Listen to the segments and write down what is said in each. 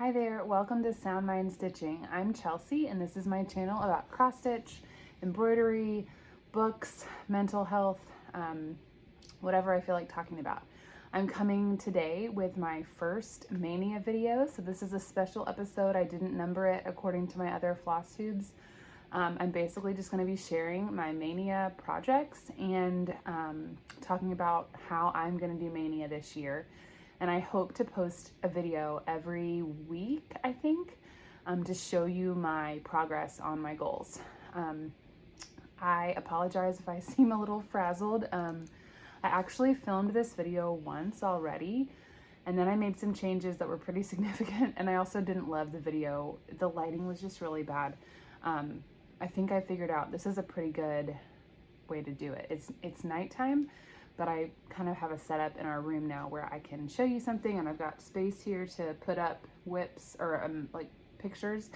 Hi there, welcome to Sound Mind Stitching. I'm Chelsea and this is my channel about cross stitch, embroidery, books, mental health, whatever I feel like talking about. I'm coming today with my first Mania video, so this is a special episode. I didn't number it according to my other Flosstubes. I'm basically just going to be sharing my Mania projects and talking about how I'm going to do Mania this year. And I hope to post a video every week, I think, to show you my progress on my goals. I apologize if I seem a little frazzled. I actually filmed this video once already, and then I made some changes that were pretty significant, and I also didn't love the video. The lighting was just really bad. I think I figured out this is a pretty good way to do it. It's nighttime, but I kind of have a setup in our room now where I can show you something, and I've got space here to put up whips or like pictures.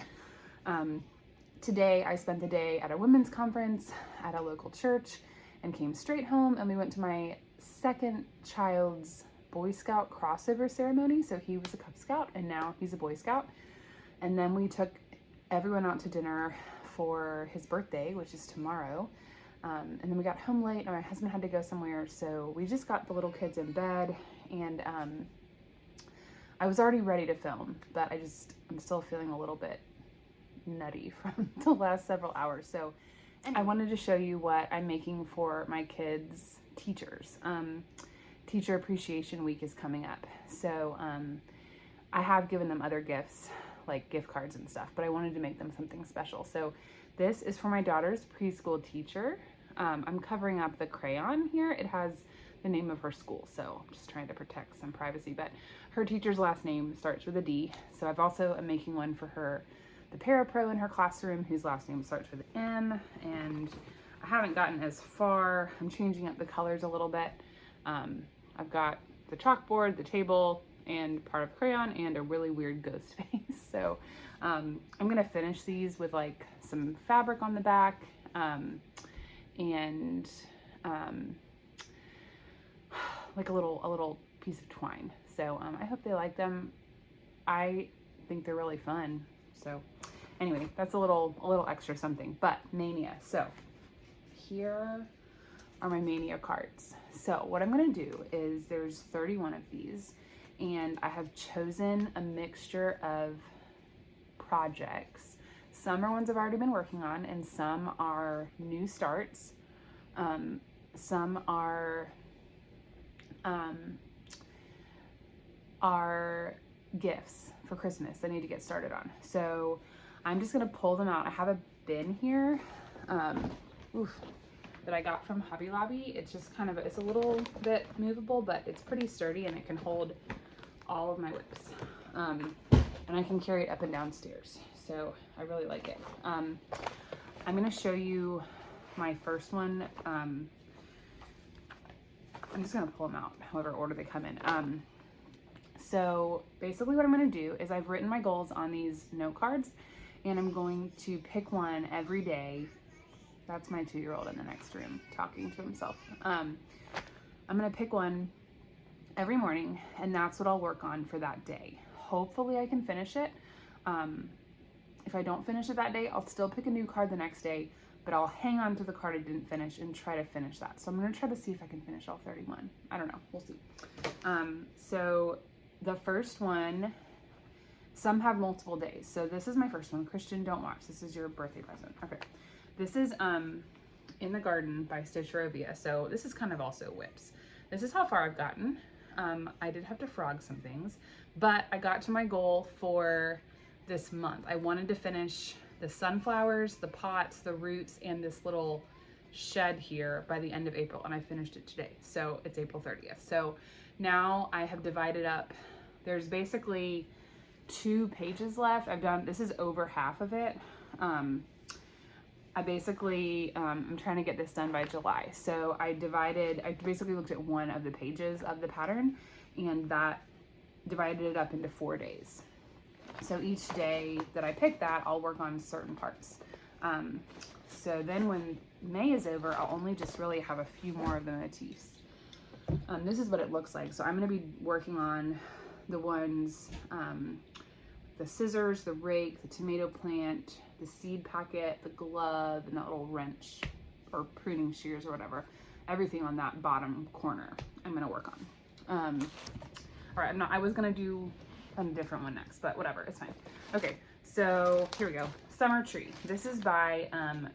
Today I spent the day at a women's conference at a local church and came straight home, and we went to my second child's Boy Scout crossover ceremony. So he was a Cub Scout and now he's a Boy Scout. And then we took everyone out to dinner for his birthday, which is tomorrow. And then we got home late and my husband had to go somewhere, so we just got the little kids in bed, and I was already ready to film, but I'm still feeling a little bit nutty from the last several hours. So anyway, I wanted to show you what I'm making for my kids' teachers. Teacher Appreciation Week is coming up, so I have given them other gifts like gift cards and stuff, but I wanted to make them something special. So this is for my daughter's preschool teacher. I'm covering up the crayon here. It has the name of her school, so I'm just trying to protect some privacy, but her teacher's last name starts with a D. So I've also am making one for her, the parapro in her classroom, whose last name starts with an M, and I haven't gotten as far. I'm changing up the colors a little bit. I've got the chalkboard, the table, and part of crayon, and a really weird ghost face. So I'm gonna finish these with like some fabric on the back, and like a little piece of twine. So I hope they like them. I think they're really fun. So anyway, that's a little extra something. But Mania. So here are my Mania cards. So what I'm gonna do is there's 31 of these, and I have chosen a mixture of projects. Some are ones I've already been working on, and some are new starts. Some are gifts for Christmas I need to get started on. So I'm just gonna pull them out. I have a bin here that I got from Hobby Lobby. It's just kind of, it's a little bit movable, but it's pretty sturdy and it can hold all of my whips. And I can carry it up and down stairs. So I really like it. I'm gonna show you my first one. I'm just gonna pull them out, however order they come in. So basically what I'm gonna do is I've written my goals on these note cards, and I'm going to pick one every day. That's my 2-year-old in the next room talking to himself. I'm gonna pick one every morning, and that's what I'll work on for that day. Hopefully I can finish it. If I don't finish it that day, I'll still pick a new card the next day, but I'll hang on to the card I didn't finish and try to finish that. So I'm gonna try to see if I can finish all 31. I don't know, we'll see. So the first one, some have multiple days. So this is my first one. Christian, don't watch. This is your birthday present. Okay. This is In the Garden by Stitchonomy. So this is kind of also whips. This is how far I've gotten. I did have to frog some things, but I got to my goal for this month. I wanted to finish the sunflowers, the pots, the roots, and this little shed here by the end of April, and I finished it today. So it's April 30th. So now I have divided up. There's basically 2 pages left. This is over half of it. I basically, I'm trying to get this done by July. So I basically looked at one of the pages of the pattern, and that divided it up into 4 days. So each day that I pick that, I'll work on certain parts. So then when May is over, I'll only just really have a few more of the motifs. This is what it looks like. So I'm gonna be working on the ones the scissors, the rake, the tomato plant, the seed packet, the glove, and that little wrench or pruning shears or whatever. Everything on that bottom corner I'm gonna work on. All right, I was gonna do a different one next, but whatever, it's fine. Okay, so here we go. Summer tree. This is by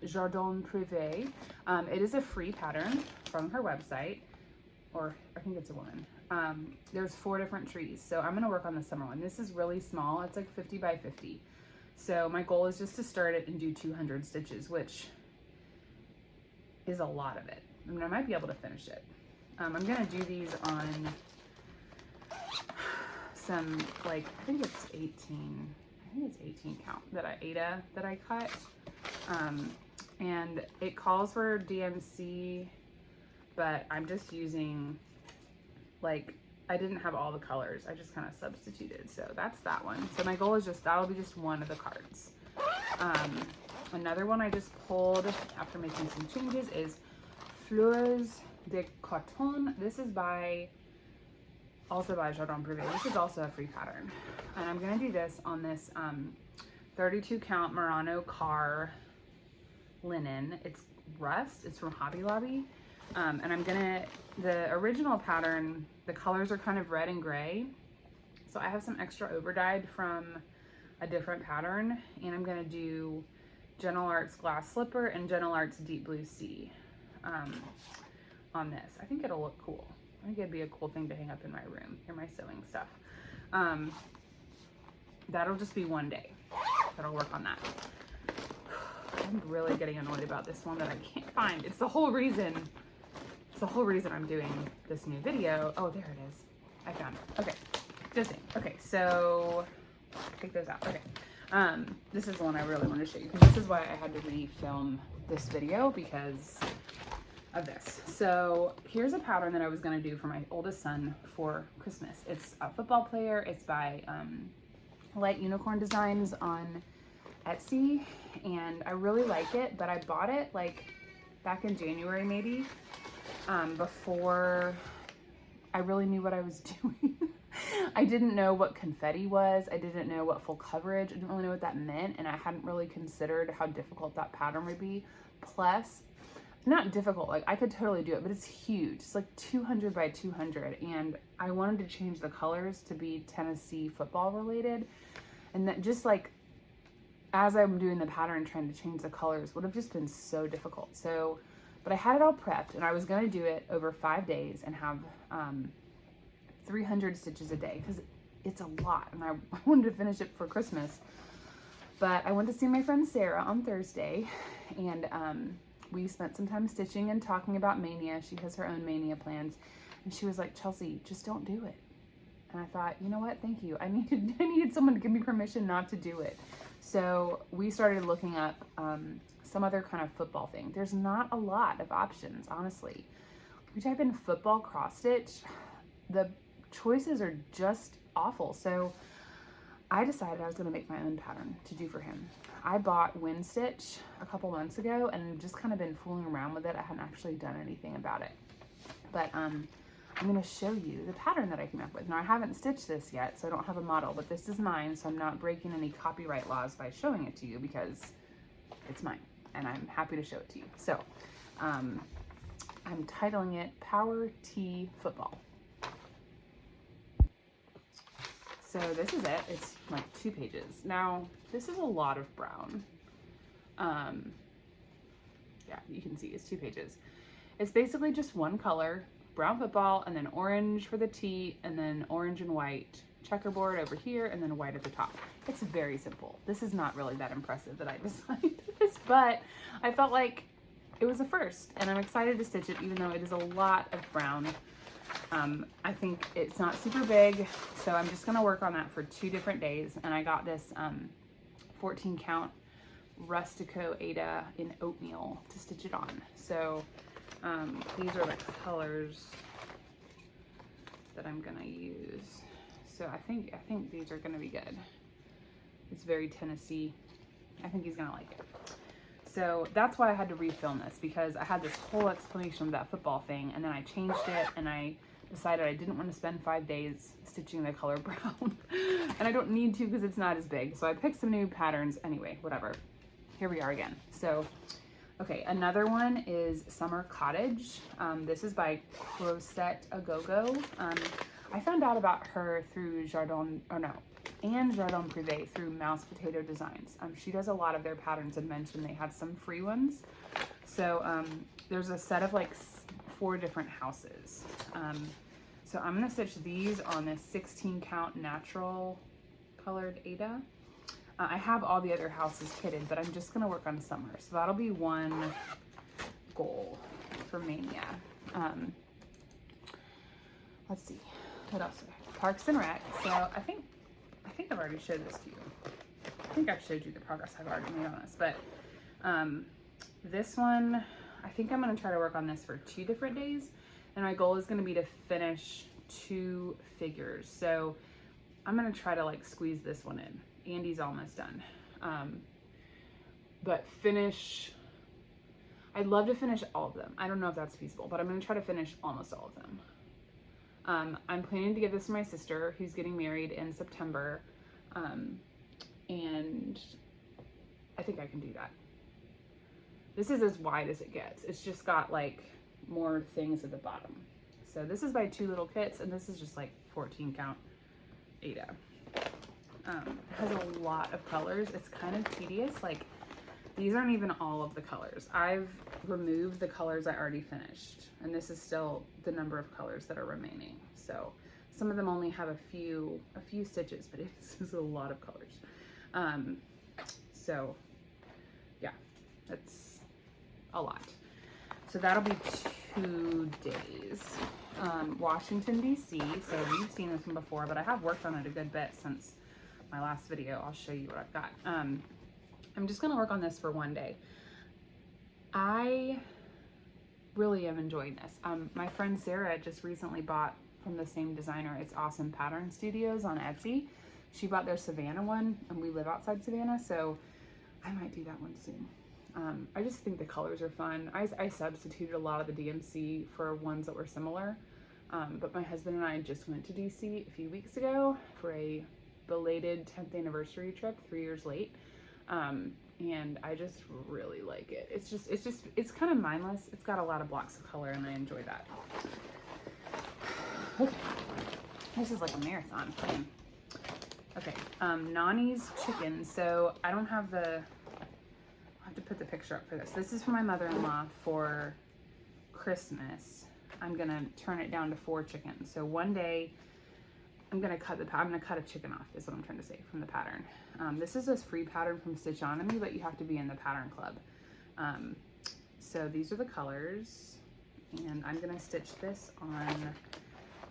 Jardin Privé. It is a free pattern from her website, or I think it's a woman. There's 4 different trees, so I'm gonna work on the summer one. This is really small. It's like 50 by 50. So my goal is just to start it and do 200 stitches, which is a lot of it. I mean, I might be able to finish it. I'm gonna do these on some, like, I think it's 18 count that I cut. And it calls for DMC, but I'm just using, like, I didn't have all the colors. I just kind of substituted. So that's that one. So my goal is just, that'll be just one of the cards. Another one I just pulled after making some changes is Fleurs de Coton. This is also by Jardin Privé. This is also a free pattern. And I'm gonna do this on this 32 count Murano Car linen. It's rust, it's from Hobby Lobby. And the original pattern, the colors are kind of red and gray. So I have some extra over dyed from a different pattern, and I'm gonna do Gentle Arts Glass Slipper and Gentle Arts Deep Blue Sea on this. I think it'll look cool. I think it'd be a cool thing to hang up in my room, or my sewing stuff. That'll just be one day that I'll work on that. I'm really getting annoyed about this one that I can't find. It's the whole reason I'm doing this new video. Oh, there it is. I found it. Okay, this thing. Okay, so take those out. Okay, this is the one I really want to show you, because this is why I had to refilm this video, because of this. So here's a pattern that I was going to do for my oldest son for Christmas. It's a football player. It's by Light Unicorn Designs on Etsy, and I really like it, but I bought it like back in January maybe, before I really knew what I was doing. I didn't know what confetti was. I didn't know what full coverage. I didn't really know what that meant, and I hadn't really considered how difficult that pattern would be. Plus, not difficult, like I could totally do it, but it's huge. It's like 200 by 200, and I wanted to change the colors to be Tennessee football related, and that just like as I'm doing the pattern, trying to change the colors would have just been so difficult. So, but I had it all prepped, and I was going to do it over 5 days and have 300 stitches a day, because it's a lot, and I wanted to finish it for Christmas. But I went to see my friend Sarah on Thursday, and we spent some time stitching and talking about Mania. She has her own Mania plans, and she was like, Chelsea, just don't do it. And I thought, you know what? Thank you. I needed someone to give me permission not to do it. So we started looking up some other kind of football thing. There's not a lot of options, honestly. If you type in football cross stitch, the choices are just awful. So I decided I was going to make my own pattern to do for him. I bought Wind Stitch a couple months ago and just kind of been fooling around with it. I hadn't actually done anything about it. But I'm going to show you the pattern that I came up with. Now, I haven't stitched this yet, so I don't have a model, but this is mine, so I'm not breaking any copyright laws by showing it to you, because it's mine, and I'm happy to show it to you. So I'm titling it Power T Football. So this is it. It's like 2 pages. Now, this is a lot of brown. Yeah, you can see it's 2 pages. It's basically just one color, brown football, and then orange for the T, and then orange and white checkerboard over here, and then white at the top. It's very simple. This is not really that impressive that I designed this, but I felt like it was a first, and I'm excited to stitch it, even though it is a lot of brown. I think it's not super big, so I'm just going to work on that for 2 different days. And I got this 14 count Rustico Ada in oatmeal to stitch it on. So these are the colors that I'm going to use. So I think these are going to be good. It's very Tennessee. I think he's going to like it. So that's why I had to refilm this, because I had this whole explanation of that football thing, and then I changed it, and I decided I didn't want to spend 5 days stitching the color brown. And I don't need to because it's not as big. So I picked some new patterns anyway, whatever. Here we are again. So, okay, another one is Summer Cottage. This is by Crochet A Go-Go. I found out about her through Jardin Privé through Mouse Potato Designs. She does a lot of their patterns and mentioned they have some free ones. So there's a set of like 4 different houses. So I'm gonna stitch these on this 16 count natural colored Aida. I have all the other houses kitted, but I'm just gonna work on summer. So that'll be one goal for Mania. Let's see, what else? Parks and Rec. So I think I've already showed this to you. I think I've showed you the progress I've already made on this, but this one, I think I'm gonna try to work on this for 2 different days. And my goal is gonna be to finish 2 figures. So I'm gonna try to like squeeze this one in. Andy's almost done. But finish, I'd love to finish all of them. I don't know if that's feasible, but I'm gonna try to finish almost all of them. I'm planning to give this to my sister who's getting married in September. And I think I can do that. This is as wide as it gets. It's just got like more things at the bottom. So this is by 2 little kits, and this is just like 14 count Aida. It has a lot of colors. It's kind of tedious. Like these aren't even all of the colors. I've removed the colors I already finished, and this is still the number of colors that are remaining. So some of them only have a few stitches, but this is a lot of colors. So yeah, that's a lot. So that'll be 2 days. Washington, D.C. So we've seen this one before, but I have worked on it a good bit since my last video. I'll show you what I've got. I'm just gonna work on this for 1 day. I really am enjoying this. My friend Sarah just recently bought from the same designer. It's Awesome Pattern Studios on Etsy. She bought their Savannah one, and we live outside Savannah, so I might do that one soon. I just think the colors are fun. I substituted a lot of the DMC for ones that were similar, but my husband and I just went to DC a few weeks ago for a belated 10th anniversary trip, 3 years late, and I just really like it. It's kind of mindless. It's got a lot of blocks of color, and I enjoy that. Okay, this is like a marathon thing. Okay, Nani's Chicken. So I don't have the, I'll have to put the picture up for this. This is for my mother-in-law for Christmas. I'm gonna turn it down to 4 chickens. So 1 day, I'm gonna cut a chicken off, is what I'm trying to say, from the pattern. This is a free pattern from Stitchonomy, but you have to be in the pattern club. So these are the colors, and I'm gonna stitch this on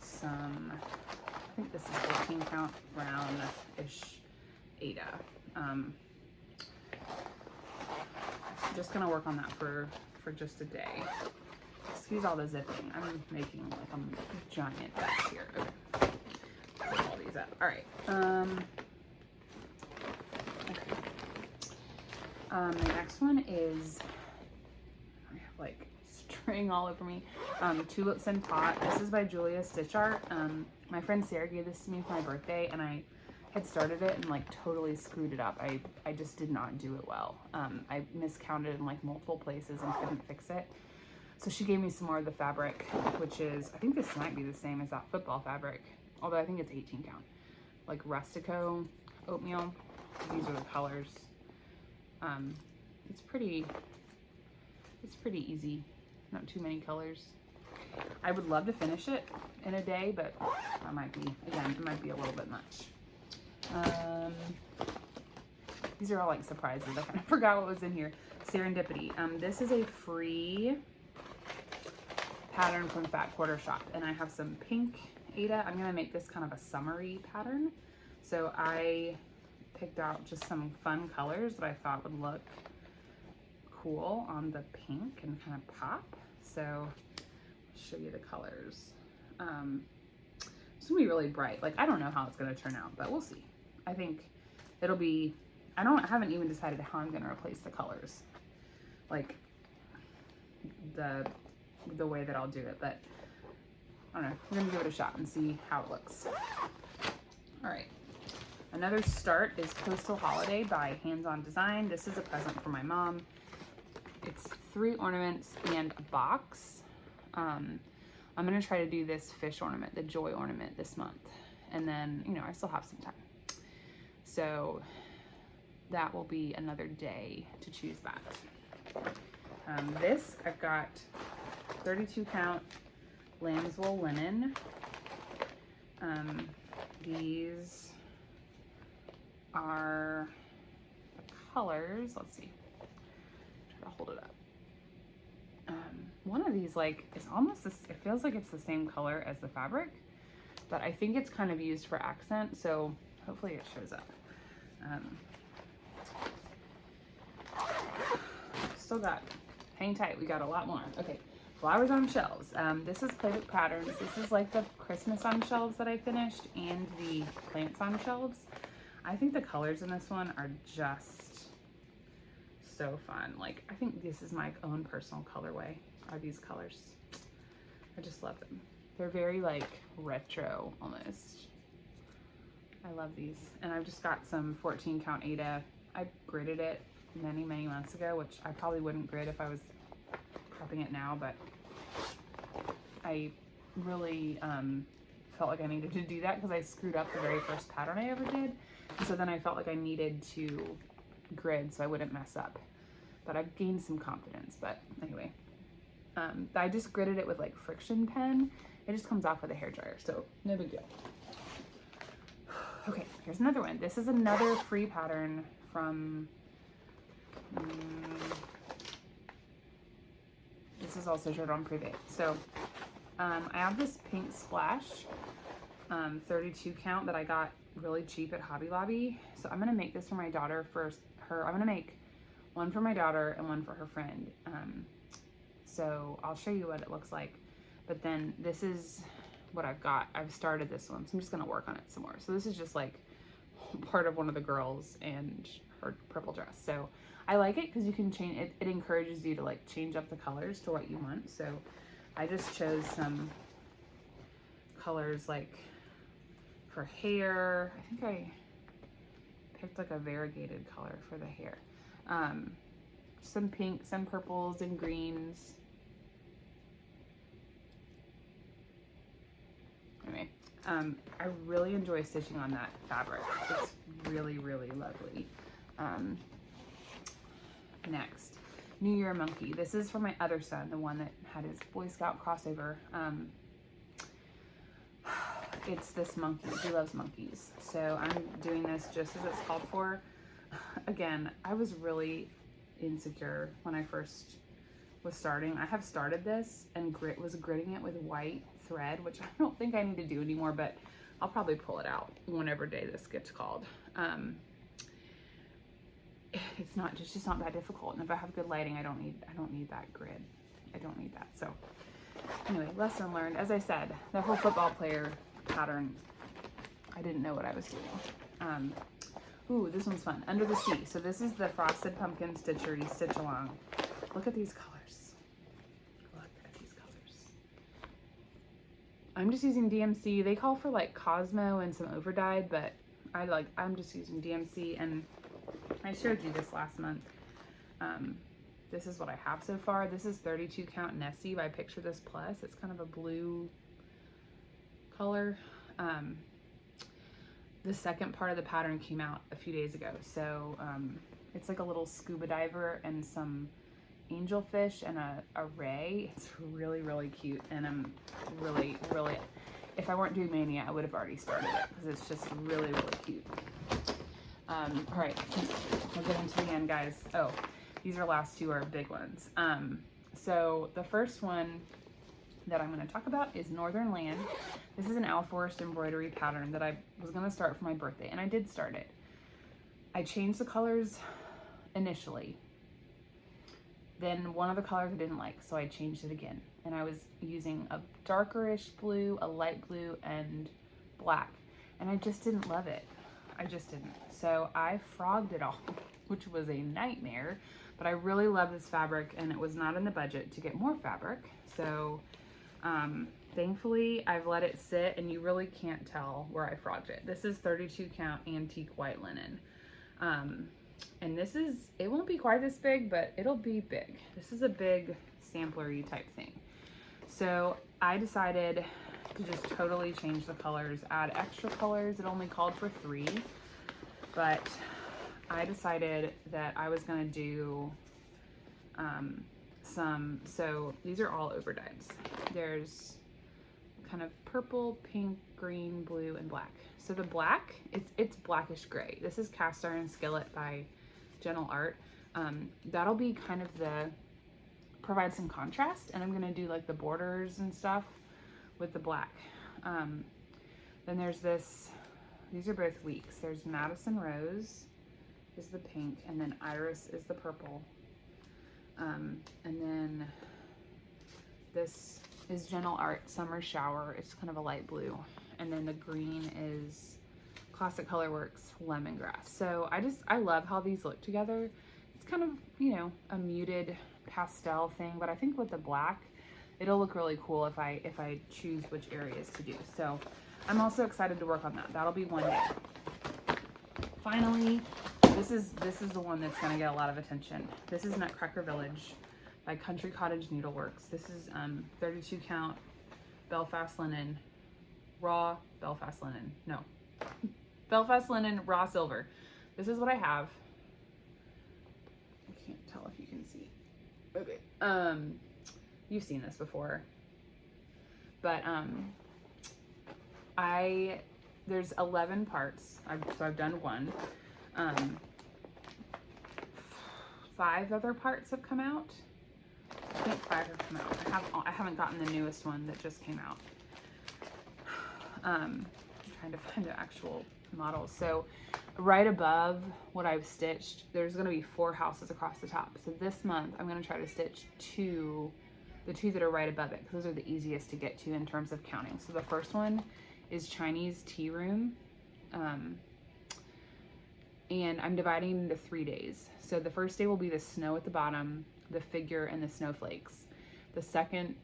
some, I think this is 14 count brown-ish Aida. I'm just gonna work on that for just a day. Excuse all the zipping. I'm making like a giant mess here. Okay. Put all these up. All right. Okay. The next one is, I have like string all over me. Tulips and Pot. This is by Julia Stitch Art. My friend Sarah gave this to me for my birthday, and I had started it and like totally screwed it up. I just did not do it well. I miscounted in like multiple places and couldn't fix it. So she gave me some more of the fabric, which is, I think this might be the same as that football fabric, although I think it's 18 count. Like Rustico oatmeal. These are the colors. It's pretty easy. Not too many colors. I would love to finish it in a day, but that might be, again, it might be a little bit much. These are all like surprises. I kind of forgot what was in here. Serendipity. This is a free pattern from Fat Quarter Shop, and I have some pink Aida. I'm gonna make this kind of a summery pattern. So I picked out just some fun colors that I thought would look cool on the pink and kind of pop. So I'll show you the colors. It's gonna be really bright. Like, I don't know how it's gonna turn out, but we'll see. I think it'll be, I haven't even decided how I'm gonna replace the colors. Like the way that I'll do it, but I don't know, we're gonna give it a shot and see how it looks. All right, another start is Coastal Holiday by Hands On Design. This is a present for my mom. It's 3 ornaments and a box. I'm gonna try to do this fish ornament, the joy ornament, this month. And then, you know, I still have some time. So that will be another day to choose that. This, I've got 32 count lamb's wool linen. These are the colors. Let's see. Try to hold it up. One of these, like, is almost this, it feels like it's the same color as the fabric, but I think it's kind of used for accent, so hopefully it shows up. Still got, hang tight, we got a lot more. Okay, flowers on shelves. This is Playbook Patterns. This is like the Christmas on shelves that I finished and the plants on shelves. I think the colors in this one are just so fun. Like, I think this is my own personal colorway, are these colors. I just love them. They're very like retro almost. I love these. And I've just got some 14 count Ada. I gridded it many months ago, which I probably wouldn't grid if I was prepping it now, but I really felt like I needed to do that because I screwed up the very first pattern I ever did. And so then I felt like I needed to grid so I wouldn't mess up. But I've gained some confidence, but anyway. I just gridded it with like friction pen. It just comes off with a hairdryer, so no big deal. Okay, here's another one. This is another free pattern from, this is also shared on Privé. So I have this pink splash 32 count that I got really cheap at Hobby Lobby. So I'm gonna make this for my daughter first. I'm gonna make one for my daughter and one for her friend. So I'll show you what it looks like. But then this is what I've got. I've started this one, so I'm just gonna work on it some more. So this is just like part of one of the girls and her purple dress. So I like it because you can change it. It encourages you to like change up the colors to what you want. So I just chose some colors like for hair. I think I picked like a variegated color for the hair. Some pink, some purples and greens. Anyway, I really enjoy stitching on that fabric. It's really lovely. Next, New Year Monkey. This is for my other son, the one that had his Boy Scout crossover. It's this monkey. He loves monkeys. So I'm doing this just as it's called for. Again, I was really insecure when I first was starting. I have started this and was gridding it with white thread, which I don't think I need to do anymore, but I'll probably pull it out whenever day this gets called. It's just not that difficult. And if I have good lighting, I don't need that grid. I don't need that. So anyway, lesson learned. As I said, the whole football player pattern, I didn't know what I was doing. Ooh, this one's fun. Under the Sea. So this is the Frosted Pumpkin Stitchery Stitch Along. Look at these colors. Look at these colors. I'm just using DMC. They call for like Cosmo and some overdyed, but I'm just using DMC, and I showed you this last month. This is what I have so far. This is 32 count Nessie by Picture This Plus. It's kind of a blue color. The second part of the pattern came out a few days ago. So it's like a little scuba diver and some angelfish and a ray. It's really cute. And I'm really, if I weren't doing Mania, I would have already started it because it's just really cute. All right, we're getting to the end, guys. Oh, these last two are big ones. So the first one that I'm going to talk about is Northern Land. This is an Al Forrest embroidery pattern that I was going to start for my birthday, and I did start it. I changed the colors initially. Then one of the colors I didn't like, so I changed it again. And I was using a darkerish blue, a light blue, and black. And I just didn't love it. I just didn't. So I frogged it all, which was a nightmare. But I really love this fabric, and it was not in the budget to get more fabric. So Thankfully, I've let it sit and you really can't tell where I frogged it. This is 32 count antique white linen. And this is, it won't be quite this big, but it'll be big. This is a big samplery type thing. So I decided to just totally change the colors, add extra colors. It only called for 3, but I decided that I was gonna do so these are all overdyes. There's kind of purple, pink, green, blue, and black. So the black, it's blackish gray. This is Cast Iron Skillet by Gentle Art. That'll be kind of provide some contrast, and I'm gonna do like the borders and stuff with the black. Then there's these are both weeks. There's Madison Rose is the pink, and then Iris is the purple. And then this is Gentle Art Summer Shower. It's kind of a light blue. And then the green is Classic Colorworks Lemongrass. So I love how these look together. It's kind of, you know, a muted pastel thing, but I think with the black, it'll look really cool if I choose which areas to do. So I'm also excited to work on that. That'll be one day. Finally, this is the one that's gonna get a lot of attention. This is Nutcracker Village by Country Cottage Needleworks. This is 32 count Belfast linen, raw Belfast linen. No, Belfast linen raw silver. This is what I have. I can't tell if you can see. Okay. You've seen this before, but there's 11 parts. So I've done one. 5 other parts have come out. I think 5 have come out. I haven't gotten the newest one that just came out. I'm trying to find the actual model. So right above what I've stitched, there's going to be 4 houses across the top. So this month I'm going to try to stitch the two that are right above it, because those are the easiest to get to in terms of counting. So the first one is Chinese Tea Room. And I'm dividing it into 3 days. So the first day will be the snow at the bottom, the figure, and the snowflakes. The second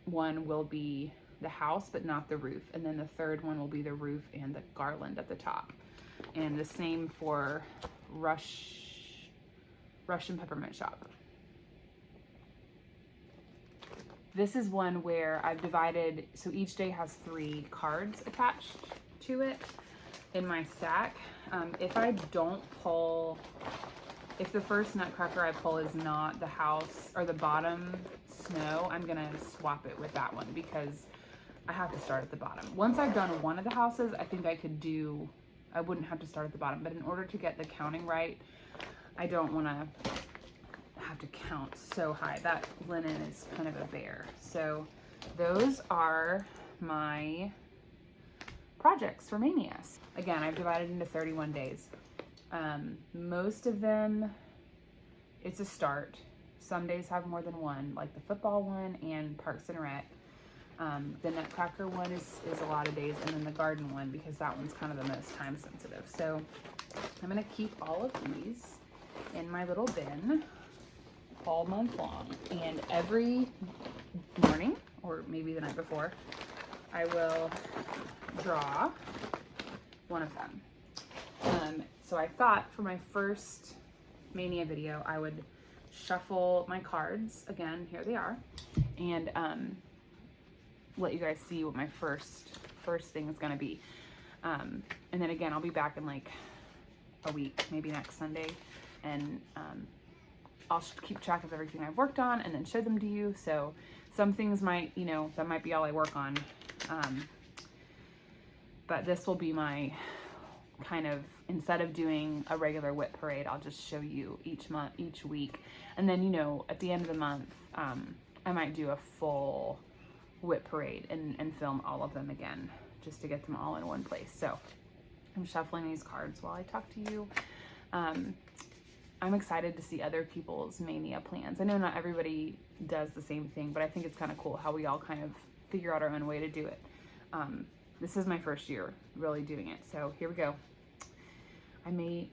one will be the house, but not the roof. And then the third one will be the roof and the garland at the top. And the same for Russian Peppermint Shop. This is one where I've divided, so each day has 3 cards attached to it in my stack. If I don't pull, if the first Nutcracker I pull is not the house or the bottom snow, I'm gonna swap it with that one because I have to start at the bottom. Once I've done one of the houses, I think I wouldn't have to start at the bottom, but in order to get the counting right, I don't wanna have to count so high. That linen is kind of a bear. So those are my projects for Mania. Again, I've divided into 31 days. Most of them, it's a start. Some days have more than one, like the football one and Parks and Rec. The Nutcracker one is a lot of days, and then the garden one, because that one's kind of the most time sensitive. So I'm gonna keep all of these in my little bin all month long, and every morning, or maybe the night before, I will draw one of them. So I thought for my first Mania video, I would shuffle my cards. Again, here they are. And let you guys see what my first thing is gonna be. And then again, I'll be back in like a week, maybe next Sunday. And I'll keep track of everything I've worked on and then show them to you. So some things might, you know, that might be all I work on. But this will be my kind of, instead of doing a regular whip parade, I'll just show you each month, each week. And then, you know, at the end of the month, I might do a full whip parade and film all of them again, just to get them all in one place. So I'm shuffling these cards while I talk to you. I'm excited to see other people's Mania plans. I know not everybody does the same thing, but I think it's kind of cool how we all kind of figure out our own way to do it. This is my first year really doing it, so here we go. I may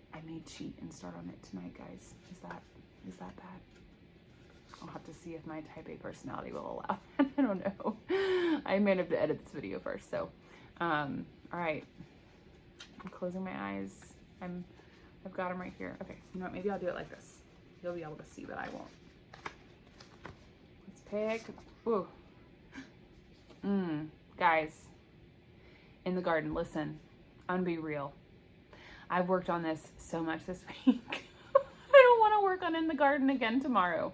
cheat and start on it tonight, guys. Is that bad? I'll have to see if my type A personality will allow it. I don't know. I may have to edit this video first. So, all right. I'm closing my eyes. I've got them right here. Okay, you know what? Maybe I'll do it like this. You'll be able to see, but I won't. Let's pick. Ooh. Guys, in the garden, listen. I'm gonna be real. I've worked on this so much this week. I don't want to work on in the garden again tomorrow.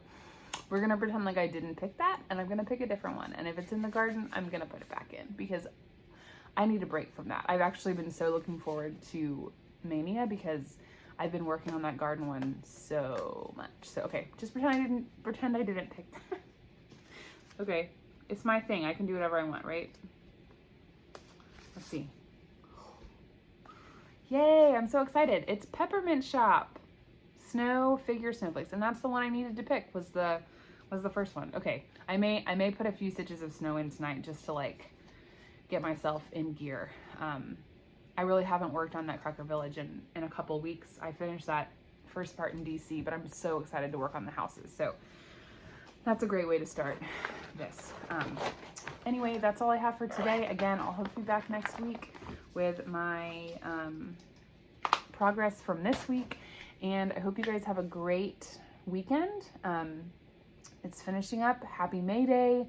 We're gonna pretend like I didn't pick that, and I'm gonna pick a different one. And if it's in the garden, I'm gonna put it back in because I need a break from that. I've actually been so looking forward to Mania because I've been working on that garden one so much. So okay, just pretend I didn't pick that. Okay, it's my thing. I can do whatever I want, right? Let's see. Yay, I'm so excited. It's Peppermint Shop. Snow figure snowflakes. And that's the one I needed to pick was the first one. Okay, I may put a few stitches of snow in tonight just to like get myself in gear. I really haven't worked on that Cracker Village in a couple weeks. I finished that first part in DC, but I'm so excited to work on the houses. So that's a great way to start this. Anyway, that's all I have for today. Again, I'll hope to be back next week with my progress from this week. And I hope you guys have a great weekend. It's finishing up. Happy May Day.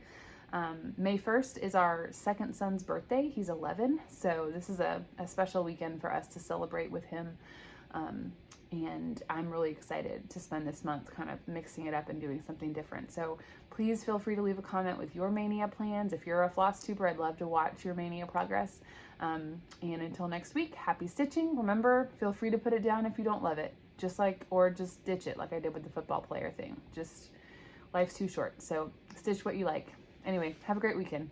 May 1st is our second son's birthday. He's 11. So this is a special weekend for us to celebrate with him. And I'm really excited to spend this month kind of mixing it up and doing something different. So please feel free to leave a comment with your Mania plans. If you're a Flosstuber, I'd love to watch your Mania progress. And until next week, happy stitching. Remember, feel free to put it down if you don't love it. Or just ditch it like I did with the football player thing. Life's too short. So stitch what you like. Anyway, have a great weekend.